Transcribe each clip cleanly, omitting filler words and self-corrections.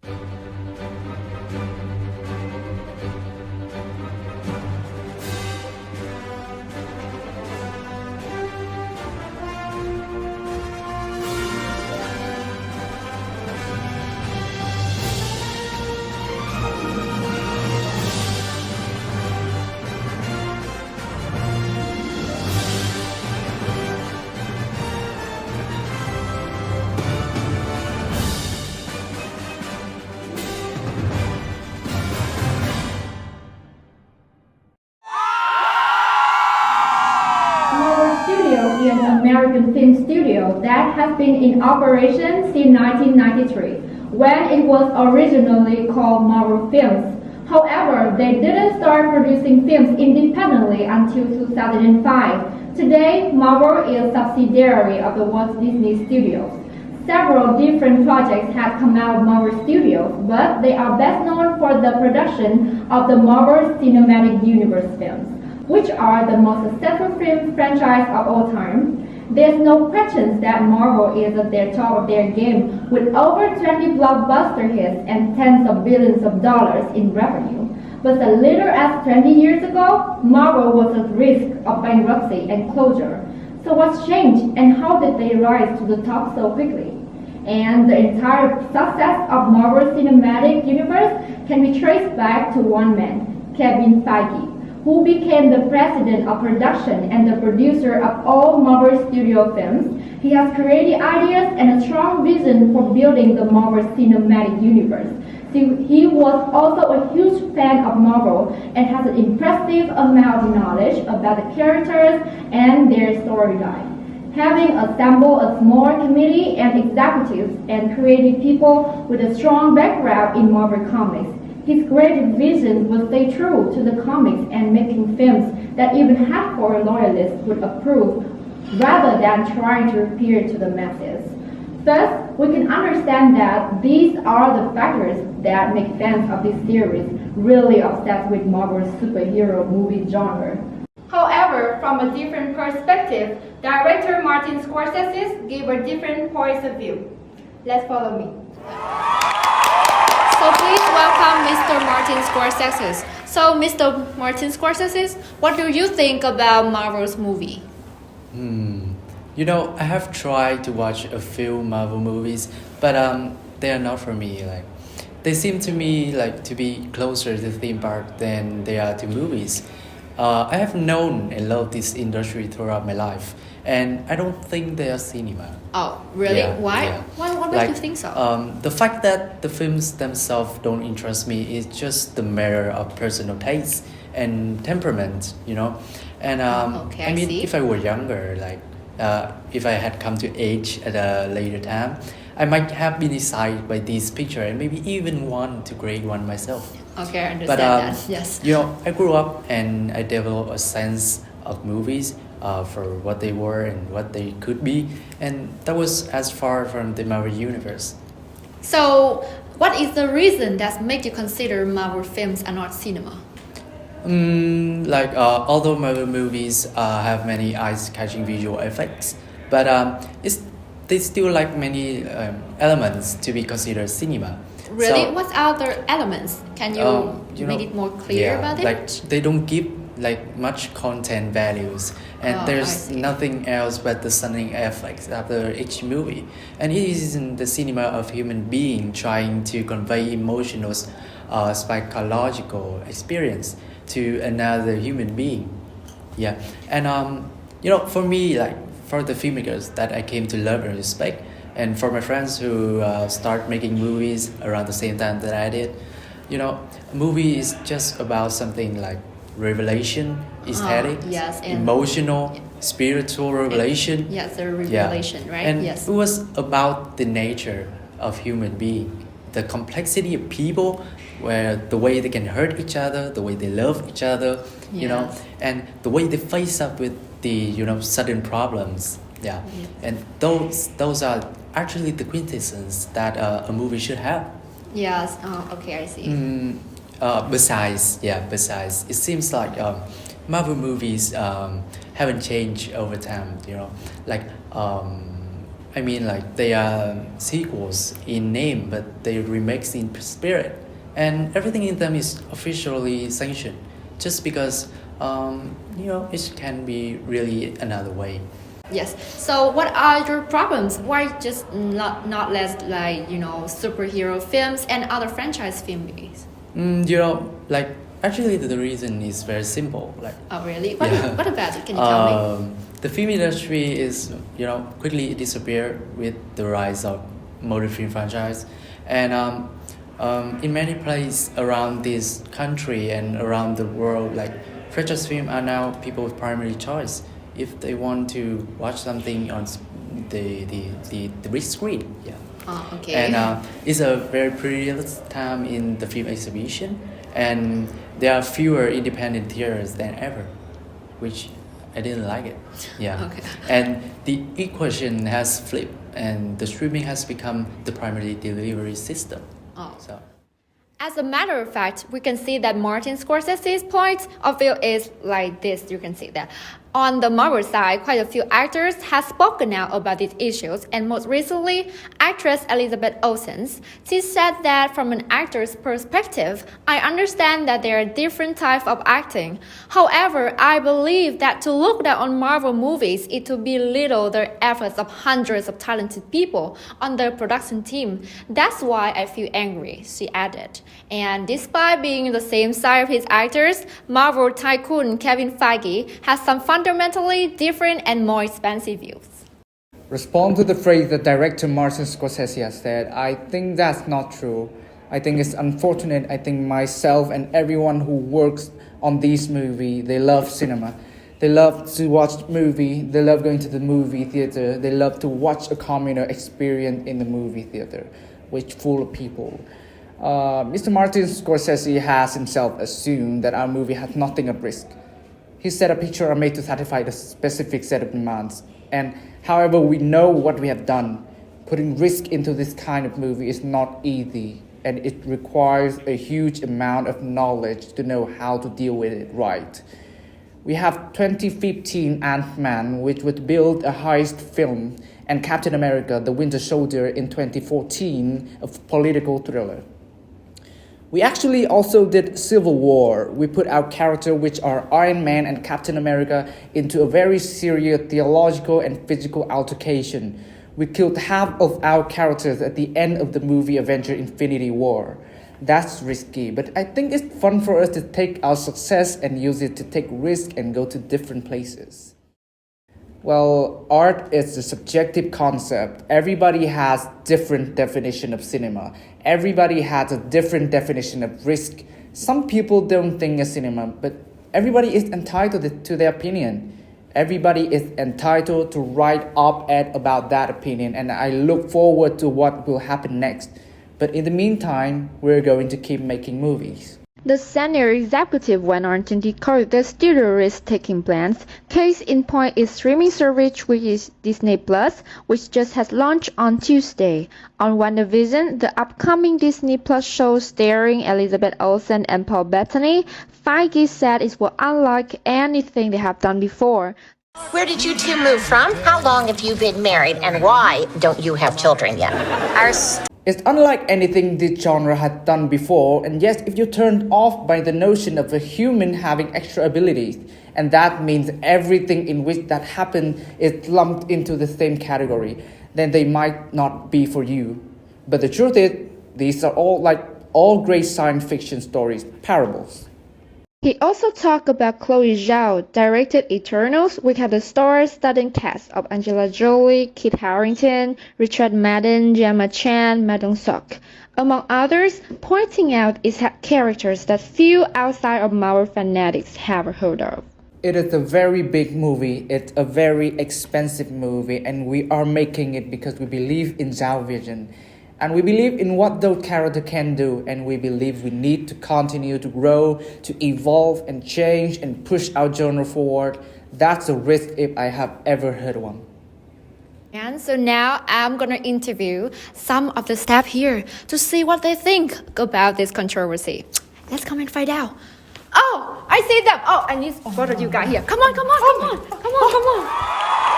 Marvel Studio is an American film studio that has been in operation since 1993, when it was originally called Marvel Films. However, they didn't start producing films independently until 2005. Today, Marvel is a subsidiary of the Walt Disney Studios. Several different projects have come out of Marvel Studios, but they are best known for the production of the Marvel Cinematic Universe films, which are the most successful film franchise of all time. There's no question that Marvel is at the top of their game with over 20 blockbuster hits and tens of billions of dollars in revenue. But as little as 20 years ago, Marvel was at risk of bankruptcy and closure. So what's changed and how did they rise to the top so quickly? And the entire success of Marvel Cinematic Universe can be traced back to one man, Kevin Feige, who became the president of production and the producer of all Marvel Studio films. He has creative ideas and a strong vision for building the Marvel Cinematic Universe. He was also a huge fan of Marvel and has an impressive amount of knowledge about the characters and their storyline. Having assembled a small committee and executives and creative people with a strong background in Marvel Comics, his creative vision will stay true to the comics and making films that even hardcore loyalists would approve rather than trying to appeal to the masses. Thus, we can understand that these are the factors that make fans of this series really obsessed with Marvel's superhero movie genre. However, from a different perspective, director Martin Scorsese gave a different point of view. Let's follow me. So please welcome Mr. Martin Scorsese. So Mr. Martin Scorsese, what do you think about Marvel's movie? I have tried to watch a few Marvel movies, but they are not for me. Like, they seem to me like to be closer to theme park than they are to movies. I have known and loved this industry throughout my life, and I don't think they are cinema. Oh, really? Yeah, Why? yeah. Why makes you think so? The fact that the films themselves don't interest me is just the matter of personal taste and temperament, And Okay, I see. if I were younger, if I had come to age at a later time, I might have been excited by this picture and maybe even want to create one myself. Okay, I understand But that. Yes. I grew up and I developed a sense of movies for what they were and what they could be, and that was as far from the Marvel universe. So, what is the reason that makes you consider Marvel films are not cinema? Although Marvel movies have many eye-catching visual effects, but they still lack many elements to be considered cinema. Really? So, What other elements? Can you make it more clear about it? Like they don't give much content values, and I there's see. nothing else but the stunning effects after each movie. And it isn't the cinema of human being trying to convey emotional, psychological experience to another human being. Yeah, and for me, for the filmmakers that I came to love and respect, and for my friends who start making movies around the same time that I did, a movie is just about something like revelation, aesthetic, yes, and emotional, spiritual revelation. Yes, the revelation, right? And Yes. it was about the nature of human being, the complexity of people, where the way they can hurt each other, the way they love each other, Yes. and the way they face up with the sudden problems. Yeah, Yes. and those are actually the quintessence that a movie should have. Yes. Okay, I see. Besides, it seems like Marvel movies haven't changed over time. I mean, like they are sequels in name, but they remakes in spirit, and everything in them is officially sanctioned. Just because, it can be really another way. Yes. So what are your problems? Why just not less like superhero films and other franchise films? Like actually the reason is very simple. Like Oh really? Yeah. What about it? Can you tell me? the film industry is quickly disappeared with the rise of modern film franchise, and in many places around this country and around the world, like franchise film are now people's primary choice if they want to watch something on the big screen. Yeah. Oh, okay. And it's a very perilous time in the film exhibition, and there are fewer independent theaters than ever, which I didn't like it. Yeah. Okay. And the equation has flipped, and the streaming has become the primary delivery system. Oh. So. As a matter of fact, we can see that Martin Scorsese's point of view is like this. You can see that. On the Marvel side, quite a few actors have spoken out about these issues, and most recently, actress Elizabeth Olsen. She said that from an actor's perspective, I understand that there are different types of acting. However, I believe that to look down on Marvel movies is to belittle the efforts of hundreds of talented people on the production team. That's why I feel angry, she added. And despite being the same side of his actors, Marvel tycoon Kevin Feige has some fundamentally different and more expensive views. Respond to the phrase that director Martin Scorsese has said, I think that's not true. I think it's unfortunate. I think myself and everyone who works on this movie, they love cinema. They love to watch movie. They love going to the movie theater. They love to watch a communal experience in the movie theater, which full of people. Mr. Martin Scorsese has himself assumed that our movie has nothing at risk. His set of pictures are made to satisfy the specific set of demands. And however, we know what we have done. Putting risk into this kind of movie is not easy, and it requires a huge amount of knowledge to know how to deal with it right. We have 2015 Ant-Man, which would build a heist film, and Captain America, The Winter Soldier in 2014, a political thriller. We actually also did Civil War. We put our characters, which are Iron Man and Captain America, into a very serious theological and physical altercation. We killed half of our characters at the end of the movie Avengers Infinity War. That's risky, but I think it's fun for us to take our success and use it to take risks and go to different places. Well, art is a subjective concept. Everybody has different definition of cinema. Everybody has a different definition of risk. Some people don't think of cinema, but everybody is entitled to their opinion. Everybody is entitled to write op-ed about that opinion, and I look forward to what will happen next. But in the meantime, we're going to keep making movies. The senior executive went on to declare the studio is taking plans. Case in point is streaming service, which is Disney Plus, which just has launched on Tuesday. On WandaVision, the upcoming Disney Plus show starring Elizabeth Olsen and Paul Bettany, Feige said it will unlike anything they have done before. Where did you two move from? How long have you been married? And why don't you have children yet? It's unlike anything this genre had done before, and yes, if you're turned off by the notion of a human having extra abilities, and that means everything in which that happened is lumped into the same category, then they might not be for you. But the truth is, these are all great science fiction stories, parables. He also talked about Chloe Zhao, directed Eternals, which had a star-studded cast of Angela Jolie, Kit Harington, Richard Madden, Gemma Chan, Ma Dong-seok, among others, pointing out it had characters that few outside of Marvel fanatics have heard of. It is a very big movie, it's a very expensive movie, and we are making it because we believe in Zhao vision. And we believe in what those characters can do, and we believe we need to continue to grow, to evolve and change and push our genre forward. That's a risk if I have ever heard one. And so now I'm gonna interview some of the staff here to see what they think about this controversy. Let's come and find out. Oh, I see them. Oh, I need both of you guys here. Come on.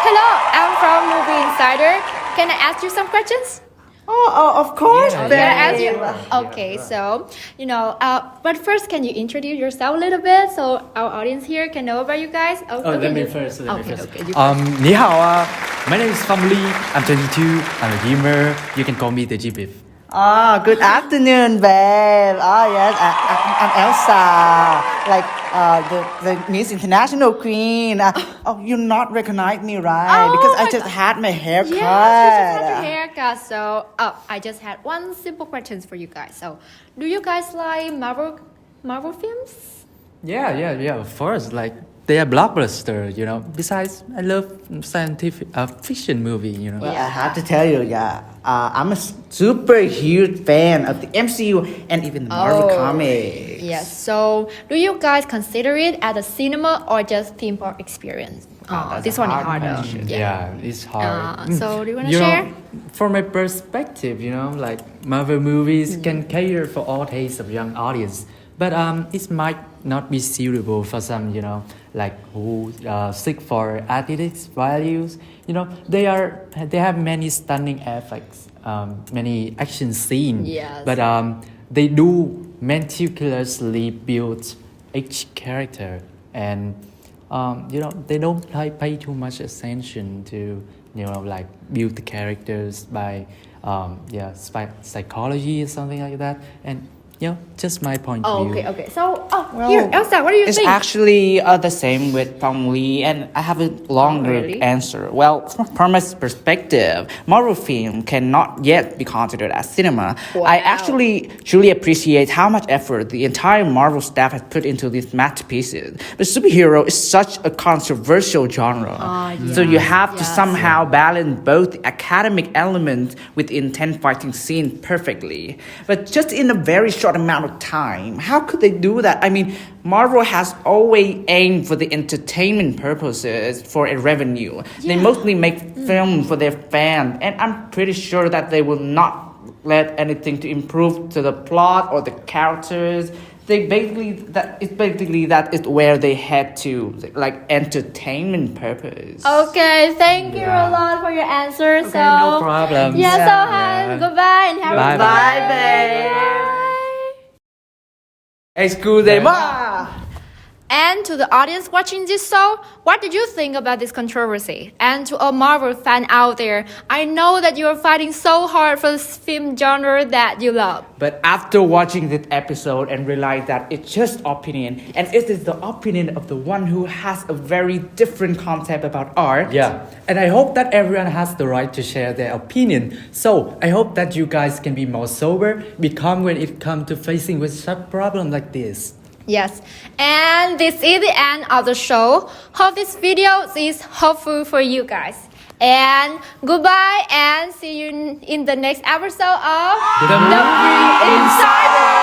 Hello, I'm from Movie Insider. can I ask you some questions? Of course, Yeah, Can I ask babe. you? Okay, so but first, can you introduce yourself a little bit so our audience here can know about you guys? Oh, let me first. Okay, you Ni hao, my name is Phong Lee. I'm 22. I'm a gamer. You can call me the G-Biff. Good afternoon, babe. Yes, I'm Elsa, like the Miss International Queen. You not recognize me, right? Oh Because I my just God. had my haircut. Yes, you just had your haircut. So, I just had one simple question for you guys. So, do you guys like Marvel films? Yeah. Of course, like they are blockbuster. Besides, I love scientific fiction movie. Well, I have to tell you, I'm a super huge fan of the MCU and even Marvel Comics. Yes. So, do you guys consider it as a cinema or just theme park experience? that's This a one is hard harder. question. Yeah, it's hard. So, do you want to You know, share? From my perspective, like Marvel movies can cater for all tastes of young audience, but it might not be suitable for some, like who seek for aesthetic values. They have many stunning effects, many action scenes, Yes. but they do meticulously build each character, and they don't pay too much attention to like build the characters by psychology or something like that, and just my point of view. Okay. So, here, Elsa, what do you It's think? actually the same with Phong Lee, and I have a longer really? answer. Well, from my perspective, Marvel film cannot yet be considered as cinema. Wow. I actually truly appreciate how much effort the entire Marvel staff has put into these masterpieces. But superhero is such a controversial genre, so you have to somehow balance both the academic element with the intense fighting scene perfectly. But just in a very short amount of time, how could they do that? I mean, Marvel has always aimed for the entertainment purposes for a revenue. They mostly make film for their fans, and I'm pretty sure that they will not let anything to improve to the plot or the characters. That is where they head to, like entertainment purpose. Okay, thank you Yeah. a lot for your answer. Okay, no problem. Yeah, so Yeah. goodbye and have Bye, a bye, good babe. Bye. Excuse me. And to the audience watching this show, what did you think about this controversy? And to a Marvel fan out there, I know that you are fighting so hard for this film genre that you love. But after watching this episode and realize that it's just opinion, and it is the opinion of the one who has a very different concept about art. Yeah, and I hope that everyone has the right to share their opinion. So I hope that you guys can be more sober, be calm when it comes to facing with such problem like this. Yes, and this is the end of the show. Hope this video is helpful for you guys. And goodbye and see you in the next episode of The Movie Insider.